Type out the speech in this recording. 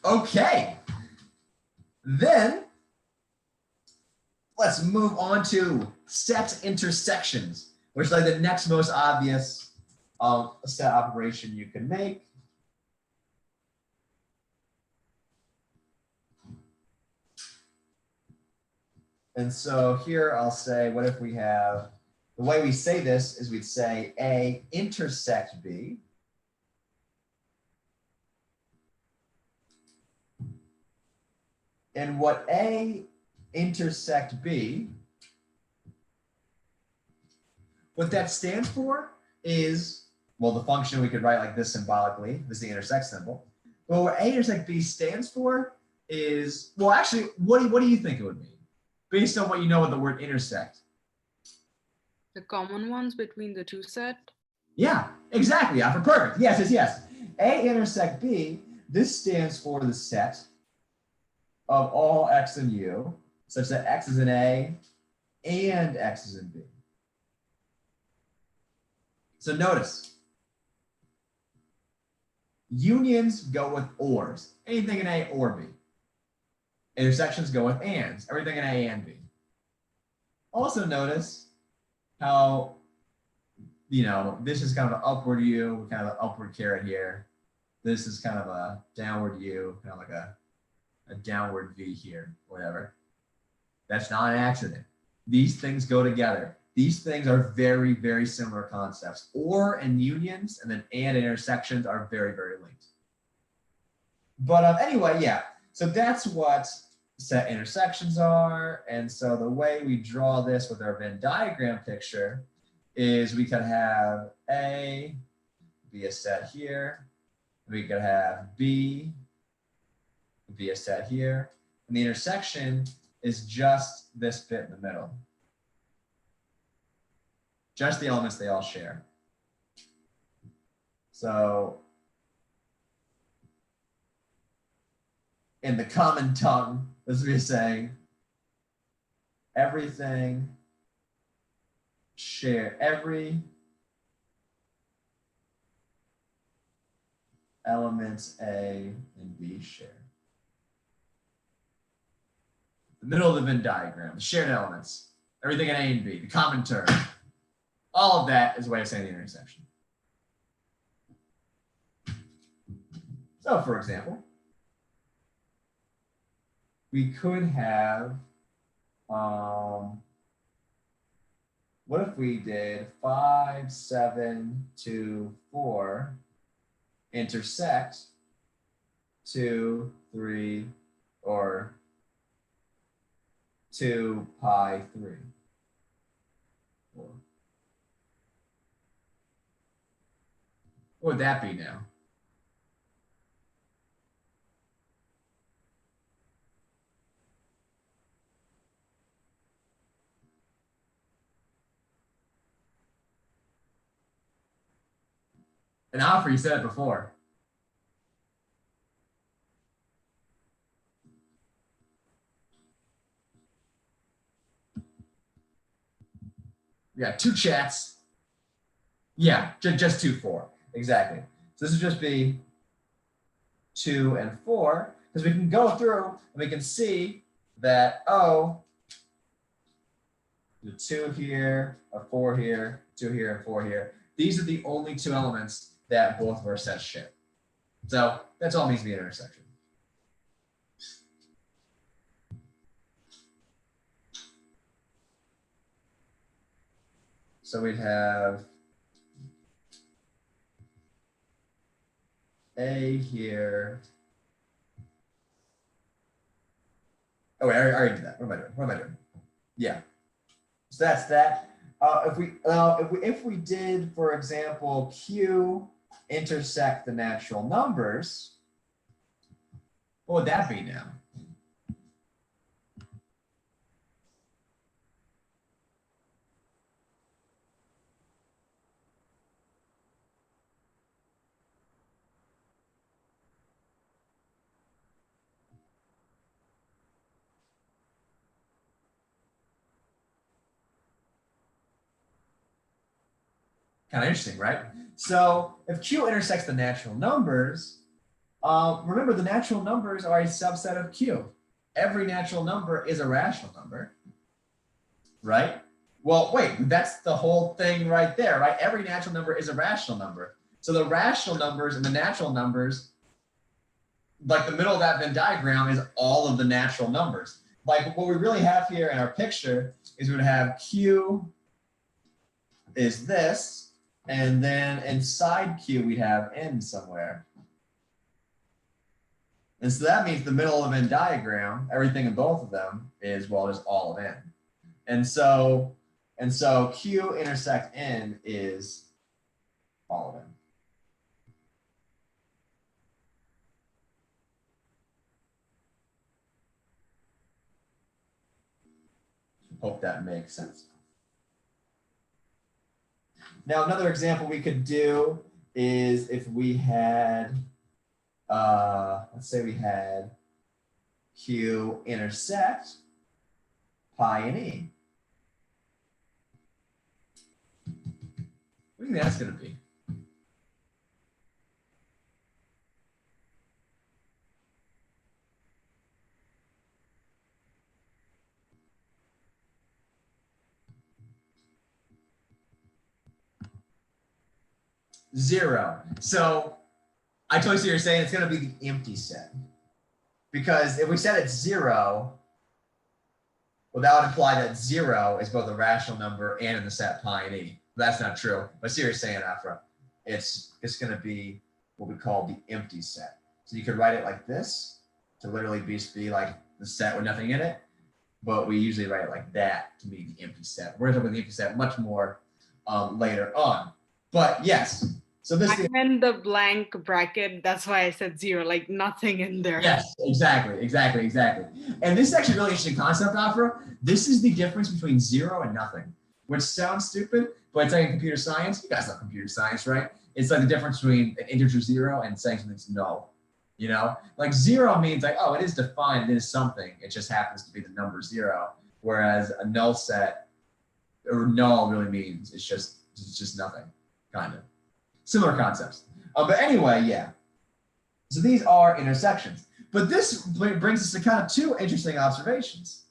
Okay. Then let's move on to set intersections, which is like the next most obvious set operation you can make. And so here I'll say, what if we have, the way we say this is we'd say A intersect B. And what A intersect B, what that stands for is, well, the function we could write like this symbolically. This is the intersect symbol. But what A intersect B stands for is, well, actually, what do you think it would mean? Based on what you know of the word intersect. The common ones between the two set? Yeah, exactly. Yeah, for perfect. Yes, yes, yes. A intersect B, this stands for the set of all x and u, such that x is in A and x is in B. So notice, unions go with ors, anything in A or B. Intersections go with ands, everything in A and B. Also notice how, you know, this is kind of an upward U, kind of an upward caret here. This is kind of a downward U, kind of like a downward V here, whatever. That's not an accident. These things go together. These things are very, very similar concepts. Or and unions, and then and intersections are very, very linked. But anyway, yeah. So that's what set intersections are. And so the way we draw this with our Venn diagram picture is we could have A be a set here. We could have B be a set here. And the intersection is just this bit in the middle. Just the elements they all share. So in the common tongue, this would be saying everything share, every elements A and B share. The middle of the Venn diagram, the shared elements, everything in A and B, the common term. All of that is a way of saying the intersection. So for example, we could have, what if we did 5, 7, 2, 4 intersect 2, 3, or 2 pi 3. 4. What would that be now? And Alfred, you said it before. Yeah, 2 chats. Yeah, just 2, 4. Exactly. So this would just be 2 and 4, because we can go through and we can see that, oh, the 2 here, a 4 here, 2 here, and 4 here. These are the only 2 elements that both of our sets share. So that's all it means to be an intersection. So we'd have A here. Oh wait, I already did that. What am I doing? What am I doing? Yeah. So that's that. If we did, for example, Q intersect the natural numbers, what would that be now? Kind of interesting, right? So if Q intersects the natural numbers, Remember, the natural numbers are a subset of Q. Every natural number is a rational number, right? Well, wait, that's the whole thing right there, right? Every natural number is a rational number. So the rational numbers and the natural numbers, like the middle of that Venn diagram is all of the natural numbers. Like what we really have here in our picture is we would have Q is this, and then inside Q we have N somewhere. And so that means the middle of the Venn diagram, everything in both of them is, well, just all of N. And so Q intersect N is all of N. Hope that makes sense. Now, another example we could do is if we had, let's say we had Q intersect pi and E. What do you think that's going to be? Zero. So I totally see what you're saying. It's going to be the empty set. Because if we set it 0, well, that would imply that 0 is both a rational number and in the set pi and E. That's not true. But see what you're saying, Afra. It's going to be what we call the empty set. So you could write it like this to literally be like the set with nothing in it. But we usually write it like that to be the empty set. We're going to talk about the empty set much more later on. But yes. So this I meant the blank bracket. That's why I said 0, like nothing in there. Yes, exactly. And this is actually a really interesting concept, Afra. This is the difference between 0 and nothing, which sounds stupid, but it's like in computer science. You guys know computer science, right? It's like the difference between an integer 0 and saying something's null. You know, like 0 means like, oh, it is defined, it is something. It just happens to be the number 0. Whereas a null set or null really means it's just nothing, kind of. Similar concepts. But anyway, yeah. So these are intersections. But this brings us to kind of two interesting observations.